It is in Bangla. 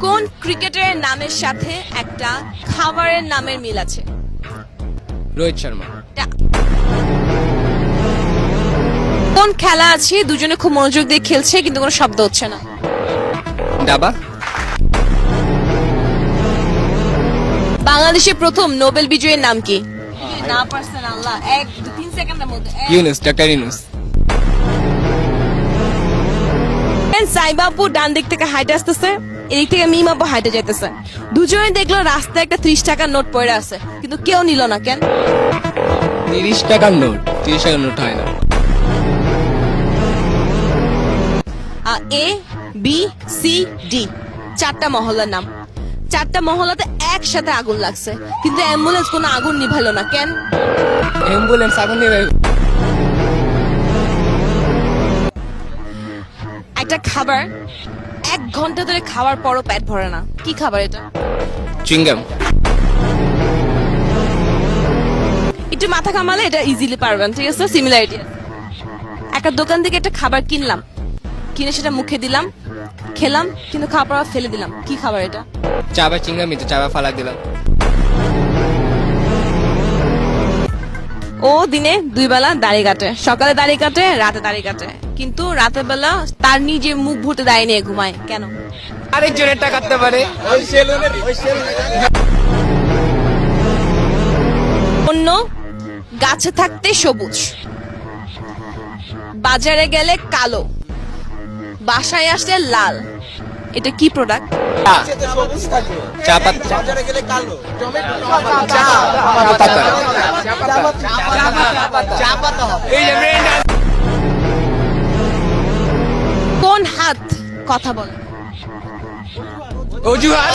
কোন ক্রিকেটারের নামের সাথে একটা খাবারের নামের মিল আছে? রোহিত শর্মা। কোন খেলা আছে দুজনে খুব মনোযোগ দিয়ে খেলছে কিন্তু কোনো শব্দ হচ্ছে না? দাবা। বাংলাদেশের প্রথম নোবেল বিজয়ীর নাম কি? না পারছেন আল্লাহ, 1-3 সেকেন্ডের মধ্যে। ইউনুস, ডক্টর ইউনুস। সাইবাবু ডান দিক থেকে হাইটে আসতেছে, এদিক থেকে মিমাবু হাইটে যাইতেছে। দুজনে দেখলো রাস্তায় একটা 30 টাকার নোট পড়ে আছে, কিন্তু কেউ নিল না কেন? 30 টাকার নোট, 30 টাকার নোট হয় না। এ বি সি ডি, 4টা মহল্লার নাম। 4টা মহল্লাতে একসাথে আগুন লাগছে, কিন্তু অ্যাম্বুলেন্স কোনো আগুন নিভাইলো না কেন? অ্যাম্বুলেন্স আগুন নেবে। একটা খাবার 1 ঘন্টা ধরে খাওয়ার পরও পেট ভরে না, কি খাবার এটা? চুইংগাম। একটু মাথা কামালে এটা ইজিলি পারবেন, ঠিক আছে? সিমিলারিটি। একটা দোকান থেকে একটা খাবার কিনলাম, কিনে সেটা মুখে দিলাম, খেলাম, কিন্তু খাওয়ার পর ফেলে দিলাম, কি খাবার এটা? চাবা চিংগামি তো, চাবা ফালা দিলাম। ও দিনে 2 বেলা দাড়ি কাটে, সকালে দাড়ি কাটে, রাতে দাড়ি কাটে, কিন্তু রাতের বেলা তার নিজে মুখ ভুটে দাড়ি নিয়ে ঘুমায় কেন? আরেকজনের টাকা কাটতে পারে। অন্য গাছে থাকতে সবুজ, বাজারে গেলে কালো, বাসায় আসলে লাল, এটা কি প্রোডাক্ট? চা পাতা। কোন হাত কথা বলে? অজুহাত।